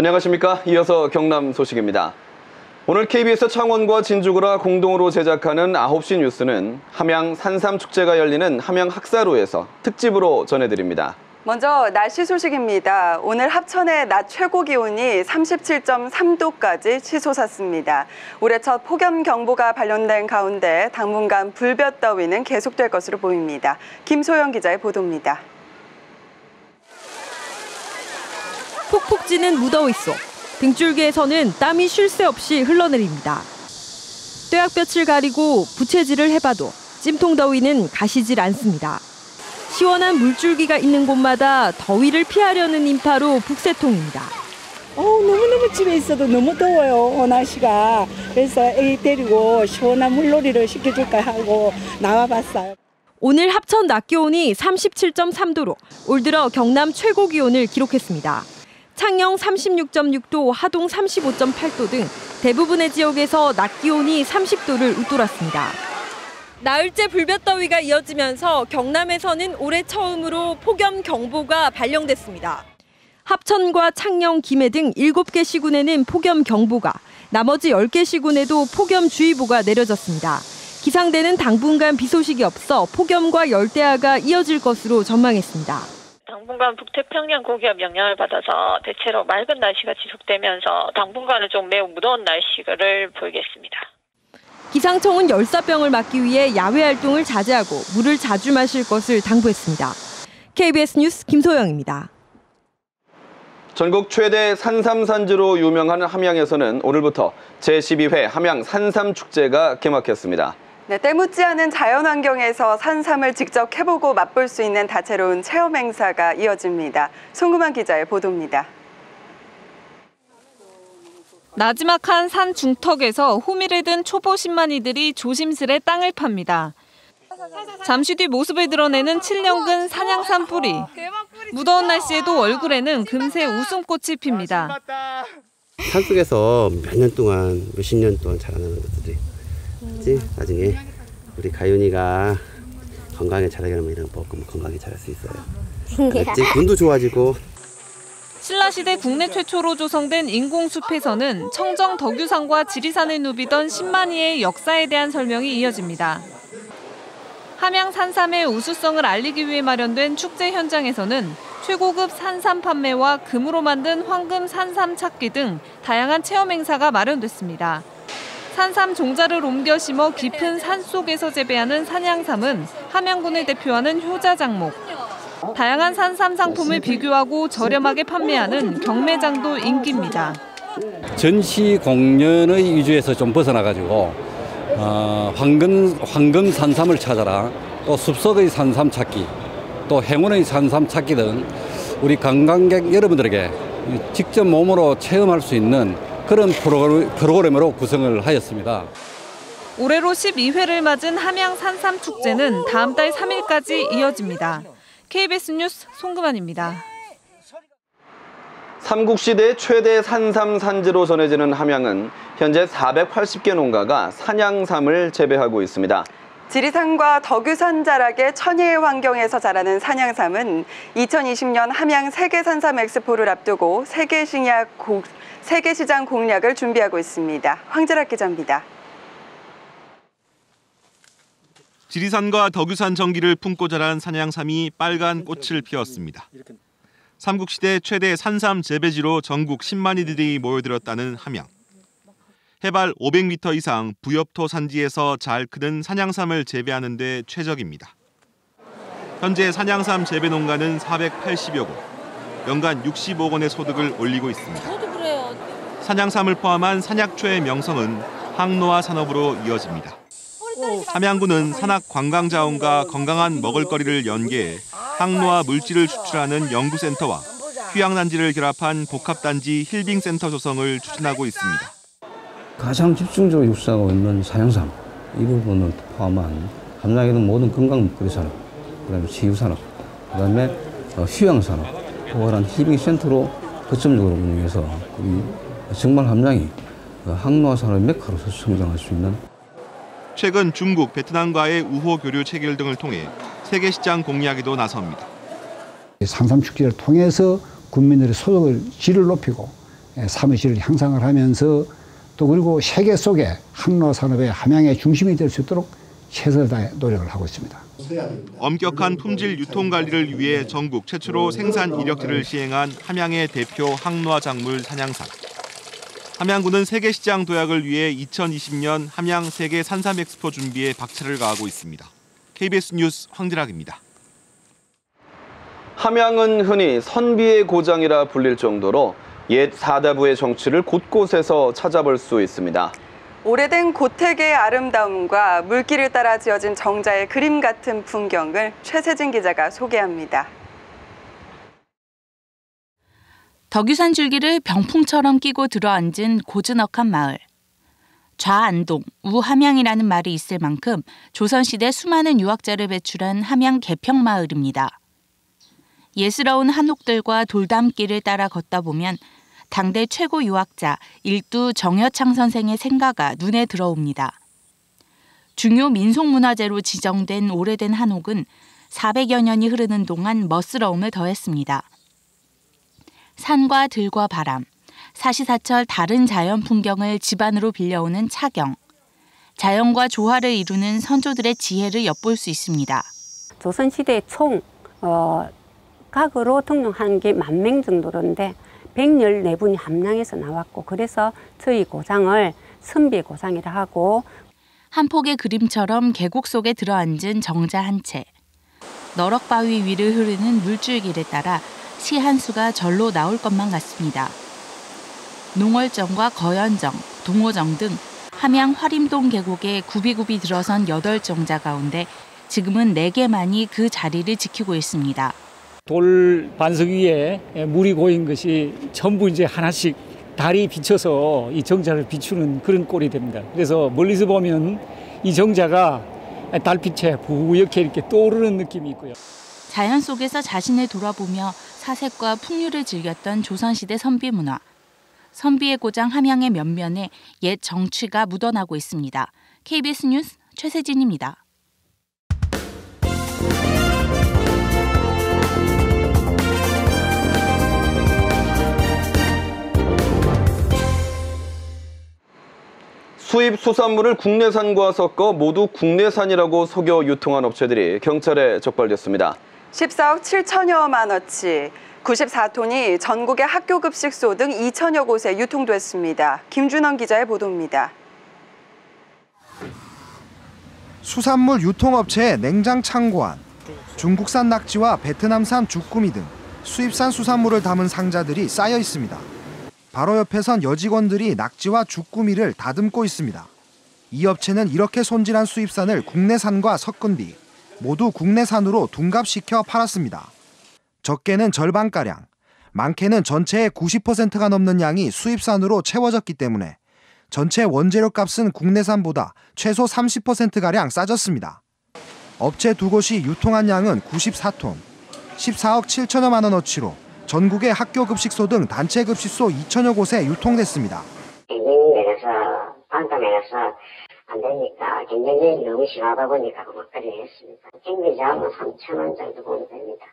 안녕하십니까. 이어서 경남 소식입니다. 오늘 KBS 창원과 진주구라 공동으로 제작하는 9시 뉴스는 함양 산삼축제가 열리는 함양 학사로에서 특집으로 전해드립니다. 먼저 날씨 소식입니다. 오늘 합천의 낮 최고 기온이 37.3도까지 치솟았습니다. 올해 첫 폭염경보가 발령된 가운데 당분간 불볕더위는 계속될 것으로 보입니다. 김소영 기자의 보도입니다. 폭폭 찌는 무더위 속 등줄기에서는 땀이 쉴 새 없이 흘러내립니다. 뙤약볕을 가리고 부채질을 해봐도 찜통 더위는 가시질 않습니다. 시원한 물줄기가 있는 곳마다 더위를 피하려는 인파로 북새통입니다. 너무너무 집에 있어도 너무 더워요, 날씨가. 그래서 애 데리고 시원한 물놀이를 시켜줄까 하고 나와봤어요. 오늘 합천 낮 기온이 37.3도로 올 들어 경남 최고 기온을 기록했습니다. 창녕 36.6도, 하동 35.8도 등 대부분의 지역에서 낮 기온이 30도를 웃돌았습니다. 나흘째 불볕더위가 이어지면서 경남에서는 올해 처음으로 폭염경보가 발령됐습니다. 합천과 창녕, 김해 등 7개 시군에는 폭염경보가, 나머지 10개 시군에도 폭염주의보가 내려졌습니다. 기상대는 당분간 비 소식이 없어 폭염과 열대야가 이어질 것으로 전망했습니다. 당분간 북태평양 고기압 영향을 받아서 대체로 맑은 날씨가 지속되면서 당분간은 좀 매우 무더운 날씨를 보이겠습니다. 기상청은 열사병을 막기 위해 야외 활동을 자제하고 물을 자주 마실 것을 당부했습니다. KBS 뉴스 김소영입니다. 전국 최대 산삼산지로 유명한 함양에서는 오늘부터 제12회 함양 산삼축제가 개막했습니다. 네, 때묻지 않은 자연환경에서 산삼을 직접 해보고 맛볼 수 있는 다채로운 체험 행사가 이어집니다. 송금환 기자의 보도입니다. 나지막한 산 중턱에서 호미를 든 초보 신만이들이 조심스레 땅을 팝니다. 잠시 뒤 모습을 드러내는 7년근 산양삼 뿌리. 무더운 날씨에도 얼굴에는 금세 웃음꽃이 핍니다. 산속에서 몇 년 동안, 몇십 년 동안 자라나는 것들이 나중에 우리 가윤이가 건강하게 자라려면 이런 거 먹으면 건강하게 자랄 수 있어요. 알았지? 눈도 좋아지고. 신라시대 국내 최초로 조성된 인공숲에서는 청정 덕유산과 지리산을 누비던 신만이의 역사에 대한 설명이 이어집니다. 함양 산삼의 우수성을 알리기 위해 마련된 축제 현장에서는 최고급 산삼 판매와 금으로 만든 황금 산삼 찾기 등 다양한 체험 행사가 마련됐습니다. 산삼 종자를 옮겨 심어 깊은 산 속에서 재배하는 산양삼은 함양군을 대표하는 효자 작목. 다양한 산삼 상품을 비교하고 저렴하게 판매하는 경매장도 인기입니다. 전시 공연의 위주에서 좀 벗어나가지고 황금 산삼을 찾아라, 또 숲속의 산삼 찾기, 또 행운의 산삼 찾기 등 우리 관광객 여러분들에게 직접 몸으로 체험할 수 있는 그런 프로그램으로 구성을 하였습니다. 올해로 12회를 맞은 함양 산삼축제는 다음 달 3일까지 이어집니다. KBS 뉴스 송금환입니다. 삼국시대 최대 산삼 산지로 전해지는 함양은 현재 480개 농가가 산양삼을 재배하고 있습니다. 지리산과 덕유산 자락의 천혜의 환경에서 자라는 산양삼은 2020년 함양 세계산삼 엑스포를 앞두고 세계시장 공략을 준비하고 있습니다. 황재락 기자입니다. 지리산과 덕유산 정기를 품고 자란 산양삼이 빨간 꽃을 피웠습니다. 삼국시대 최대 산삼 재배지로 전국 10만이들이 모여들었다는 함양. 해발 500m 이상 부엽토 산지에서 잘 크는 산양삼을 재배하는 데 최적입니다. 현재 산양삼 재배 농가는 480여 곳, 연간 60억 원의 소득을 올리고 있습니다. 산양삼을 포함한 산약초의 명성은 항노화 산업으로 이어집니다. 함양군은 산악 관광자원과 건강한 먹을거리를 연계해 항노화 물질을 추출하는 연구센터와 휴양단지를 결합한 복합단지 힐빙센터 조성을 추진하고 있습니다. 가장 집중적으로 육성하고 있는 산양삼, 이 부분을 포함한 함양에는 모든 건강 먹거리 산업, 그다음에 치유산업, 그다음에 휴양산업, 그런 힐빙센터로 거점적으로 운영해서 우리 정말 함양이 항노화 산업의 메카로서 성장할 수 있는. 최근 중국, 베트남과의 우호 교류 체결 등을 통해 세계 시장 공략에도 나섭니다. 산삼축제를 통해서 국민들의 소득을 질을 높이고 사무실을 향상을 하면서 또 그리고 세계 속에 항로 산업의 함양의 중심이 될 수 있도록 최선을 다해 노력을 하고 있습니다. 엄격한 품질 유통 관리를 위해 전국 최초로 생산 이력제를 시행한 함양의 대표 항노화 작물 산양산. 함양군은 세계시장 도약을 위해 2020년 함양 세계 산삼 엑스포 준비에 박차를 가하고 있습니다. KBS 뉴스 황진학입니다. 함양은 흔히 선비의 고장이라 불릴 정도로 옛 사다부의 정취를 곳곳에서 찾아볼 수 있습니다. 오래된 고택의 아름다움과 물길을 따라 지어진 정자의 그림 같은 풍경을 최세진 기자가 소개합니다. 덕유산 줄기를 병풍처럼 끼고 들어앉은 고즈넉한 마을. 좌안동, 우함양이라는 말이 있을 만큼 조선시대 수많은 유학자를 배출한 함양 개평마을입니다. 예스러운 한옥들과 돌담길을 따라 걷다 보면 당대 최고 유학자 일두 정여창 선생의 생가가 눈에 들어옵니다. 중요 민속문화재로 지정된 오래된 한옥은 400여 년이 흐르는 동안 멋스러움을 더했습니다. 산과 들과 바람, 사시사철 다른 자연 풍경을 집안으로 빌려오는 차경, 자연과 조화를 이루는 선조들의 지혜를 엿볼 수 있습니다. 조선시대 총 각으로 등록한 게 10,000명 정도인데 114분이 함양에서 나왔고 그래서 저희 고장을 선비의 고장이라 하고 한 폭의 그림처럼 계곡 속에 들어앉은 정자 한 채. 너럭바위 위를 흐르는 물줄기를 따라 시 한 수가 절로 나올 것만 같습니다. 농월정과 거연정, 동호정 등 함양 화림동 계곡에 굽이굽이 들어선 8정자 가운데 지금은 4개만이 그 자리를 지키고 있습니다. 돌 반석 위에 물이 고인 것이 전부 이제 하나씩 달이 비쳐서 이 정자를 비추는 그런 꼴이 됩니다. 그래서 멀리서 보면 이 정자가 달빛에 부옇게 이렇게 떠오르는 느낌이 있고요. 자연 속에서 자신을 돌아보며 사색과 풍류를 즐겼던 조선시대 선비 문화. 선비의 고장 함양의 면면에 옛 정취가 묻어나고 있습니다. KBS 뉴스 최세진입니다. 수입 수산물을 국내산과 섞어 모두 국내산이라고 속여 유통한 업체들이 경찰에 적발됐습니다. 14억 7천여만 원치, 94톤이 전국의 학교급식소 등 2천여 곳에 유통됐습니다. 김준원 기자의 보도입니다. 수산물 유통업체의 냉장 창고 안, 중국산 낙지와 베트남산 주꾸미 등 수입산 수산물을 담은 상자들이 쌓여 있습니다. 바로 옆에선 여직원들이 낙지와 주꾸미를 다듬고 있습니다. 이 업체는 이렇게 손질한 수입산을 국내산과 섞은 뒤 모두 국내산으로 둔갑시켜 팔았습니다. 적게는 절반가량, 많게는 전체의 90%가 넘는 양이 수입산으로 채워졌기 때문에 전체 원재료 값은 국내산보다 최소 30%가량 싸졌습니다. 업체 두 곳이 유통한 양은 94톤, 14억 7천여만 원어치로 전국의 학교급식소 등 단체급식소 2천여 곳에 유통됐습니다. 경쟁 내려서 반가 내려서 안 되니까 경쟁이 너무 심하다 보니까 그만까지 했습니다. 경비자금은 3천 원 정도 보면 됩니다.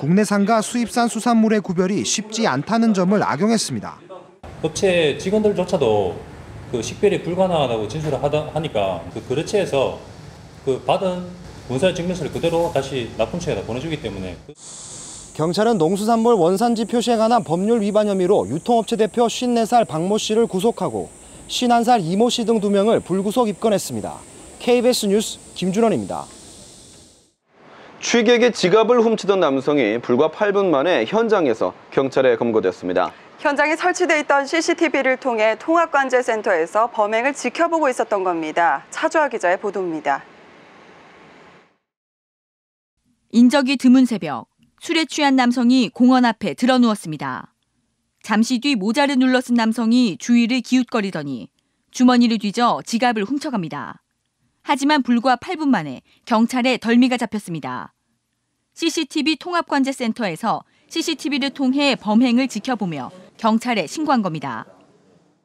국내산과 수입산 수산물의 구별이 쉽지 않다는 점을 악용했습니다. 업체 직원들조차도 그 식별이 불가능하다고 진술을 하니까 그 거래처에서 그 받은 원산 증명서를 그대로 다시 납품처에다 보내주기 때문에. 경찰은 농수산물 원산지 표시에 관한 법률 위반 혐의로 유통업체 대표 54살 박모 씨를 구속하고 51살 이모 씨 등 2명을 불구속 입건했습니다. KBS 뉴스 김준원입니다. 취객의 지갑을 훔치던 남성이 불과 8분 만에 현장에서 경찰에 검거됐습니다. 현장에 설치돼 있던 CCTV를 통해 통합관제센터에서 범행을 지켜보고 있었던 겁니다. 차주아 기자의 보도입니다. 인적이 드문 새벽, 술에 취한 남성이 공원 앞에 드러누웠습니다. 잠시 뒤 모자를 눌러 쓴 남성이 주위를 기웃거리더니 주머니를 뒤져 지갑을 훔쳐갑니다. 하지만 불과 8분 만에 경찰에 덜미가 잡혔습니다. CCTV 통합관제센터에서 CCTV를 통해 범행을 지켜보며 경찰에 신고한 겁니다.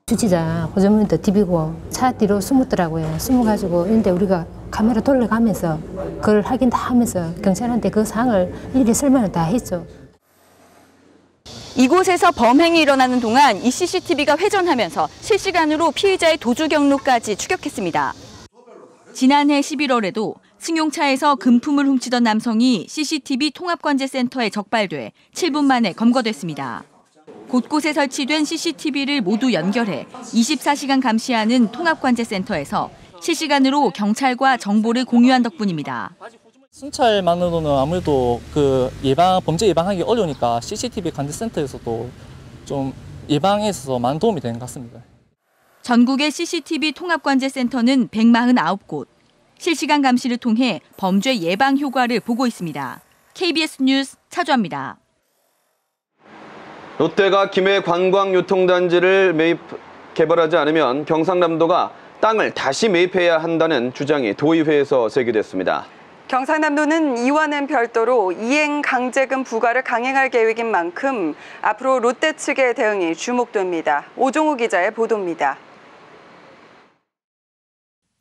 주치자 고전문도 디비고 차 뒤로 숨었더라고요. 숨어가지고 근데 우리가 카메라 돌려가면서 그걸 확인 다 하면서 경찰한테 그 상황을 일일이 설명을 다 했죠. 이곳에서 범행이 일어나는 동안 이 CCTV가 회전하면서 실시간으로 피의자의 도주 경로까지 추격했습니다. 지난해 11월에도 승용차에서 금품을 훔치던 남성이 CCTV 통합관제센터에 적발돼 7분 만에 검거됐습니다. 곳곳에 설치된 CCTV를 모두 연결해 24시간 감시하는 통합관제센터에서 실시간으로 경찰과 정보를 공유한 덕분입니다. 순찰만으로는 아무래도 범죄 예방하기 어려우니까 CCTV 관제센터에서도 좀 예방에 있어서 많은 도움이 되는 것 같습니다. 전국의 CCTV 통합관제센터는 149곳. 실시간 감시를 통해 범죄 예방 효과를 보고 있습니다. KBS 뉴스 차주아입니다. 롯데가 김해 관광유통단지를 개발하지 않으면 경상남도가 땅을 다시 매입해야 한다는 주장이 도의회에서 제기됐습니다. 경상남도는 이와는 별도로 이행 강제금 부과를 강행할 계획인 만큼 앞으로 롯데 측의 대응이 주목됩니다. 오종우 기자의 보도입니다.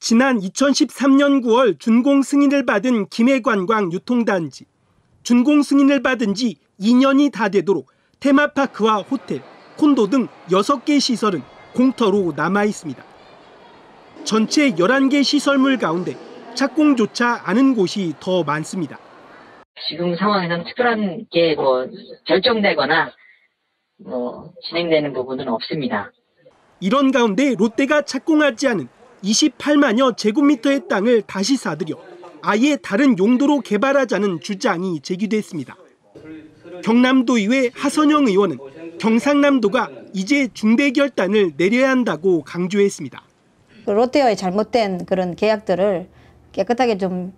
지난 2013년 9월 준공 승인을 받은 김해관광유통단지. 준공 승인을 받은 지 2년이 다 되도록 테마파크와 호텔, 콘도 등 6개 시설은 공터로 남아 있습니다. 전체 11개 시설물 가운데 착공조차 않은 곳이 더 많습니다. 지금 상황에는 특별한 게 결정되거나 진행되는 부분은 없습니다. 이런 가운데 롯데가 착공하지 않은 28만여 제곱미터의 땅을 다시 사들여 아예 다른 용도로 개발하자는 주장이 제기됐습니다. 경남도의회 하선영 의원은 경상남도가 이제 중대 결단을 내려야 한다고 강조했습니다. 롯데와의 잘못된 그런 계약들을 깨끗하게 좀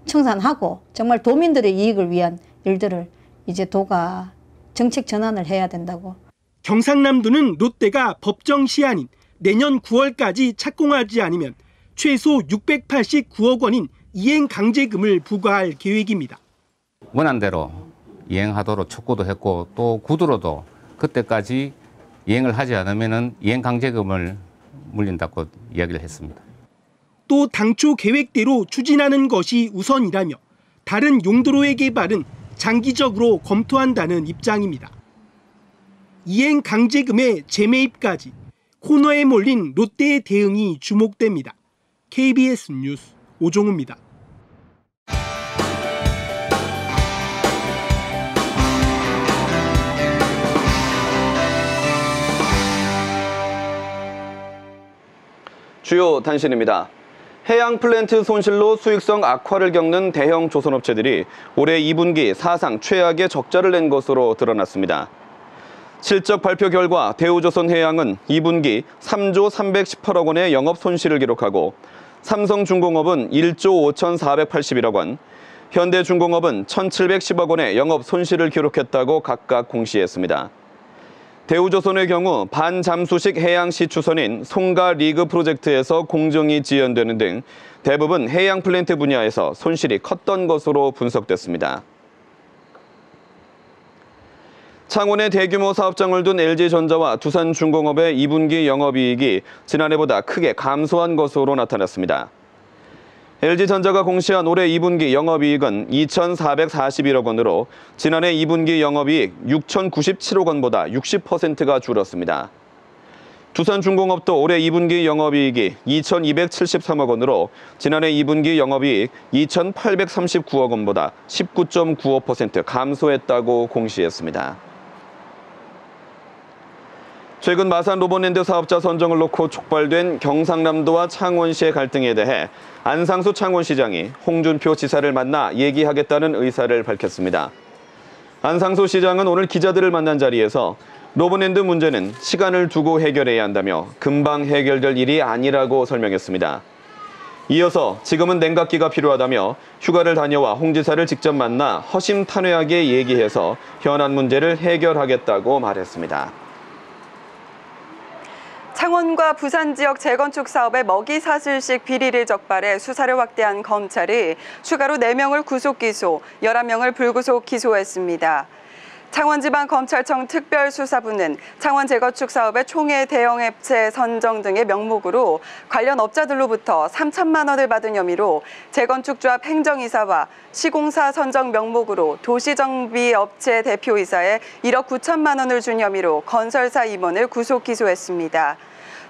청산하고 정말 도민들의 이익을 위한 일들을 이제 도가 정책 전환을 해야 된다고. 경상남도는 롯데가 법정 시한인 내년 9월까지 착공하지 않으면 최소 689억 원인 이행 강제금을 부과할 계획입니다. 원안대로 이행하도록 촉구도 했고 또 구두로도 그때까지 이행을 하지 않으면 이행 강제금을 물린다고 이야기를 했습니다. 또 당초 계획대로 추진하는 것이 우선이라며 다른 용도로의 개발은 장기적으로 검토한다는 입장입니다. 이행 강제금의 재매입까지 코너에 몰린 롯데의 대응이 주목됩니다. KBS 뉴스 오종우입니다. 주요 단신입니다. 해양 플랜트 손실로 수익성 악화를 겪는 대형 조선업체들이 올해 2분기 사상 최악의 적자를 낸 것으로 드러났습니다. 실적 발표 결과 대우조선해양은 2분기 3조 318억 원의 영업 손실을 기록하고 삼성중공업은 1조 5,481억 원, 현대중공업은 1,710억 원의 영업 손실을 기록했다고 각각 공시했습니다. 대우조선의 경우 반잠수식 해양시 추선인 송가 리그 프로젝트에서 공정이 지연되는 등 대부분 해양 플랜트 분야에서 손실이 컸던 것으로 분석됐습니다. 창원에 대규모 사업장을 둔 LG전자와 두산중공업의 2분기 영업이익이 지난해보다 크게 감소한 것으로 나타났습니다. LG전자가 공시한 올해 2분기 영업이익은 2,441억 원으로 지난해 2분기 영업이익 6,097억 원보다 60%가 줄었습니다. 두산중공업도 올해 2분기 영업이익이 2,273억 원으로 지난해 2분기 영업이익 2,839억 원보다 19.95% 감소했다고 공시했습니다. 최근 마산 로봇랜드 사업자 선정을 놓고 촉발된 경상남도와 창원시의 갈등에 대해 안상수 창원시장이 홍준표 지사를 만나 얘기하겠다는 의사를 밝혔습니다. 안상수 시장은 오늘 기자들을 만난 자리에서 로봇랜드 문제는 시간을 두고 해결해야 한다며 금방 해결될 일이 아니라고 설명했습니다. 이어서 지금은 냉각기가 필요하다며 휴가를 다녀와 홍 지사를 직접 만나 허심탄회하게 얘기해서 현안 문제를 해결하겠다고 말했습니다. 창원과 부산 지역 재건축 사업의 먹이 사슬식 비리를 적발해 수사를 확대한 검찰이 추가로 4명을 구속 기소, 11명을 불구속 기소했습니다. 창원지방검찰청 특별수사부는 창원 재건축 사업의 총회 대형 업체 선정 등의 명목으로 관련 업자들로부터 3천만 원을 받은 혐의로 재건축조합 행정이사와 시공사 선정 명목으로 도시정비업체 대표이사에 1억 9천만 원을 준 혐의로 건설사 임원을 구속 기소했습니다.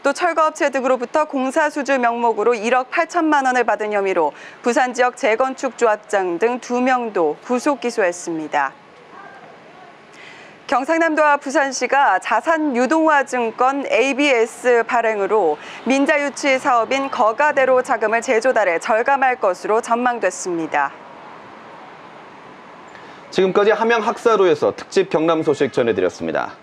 또 철거업체 등으로부터 공사수주 명목으로 1억 8천만 원을 받은 혐의로 부산지역 재건축조합장 등 2명도 구속 기소했습니다. 경상남도와 부산시가 자산유동화증권 ABS 발행으로 민자유치 사업인 거가대로 자금을 제조달해 절감할 것으로 전망됐습니다. 지금까지 함양학사로에서 특집 경남 소식 전해드렸습니다.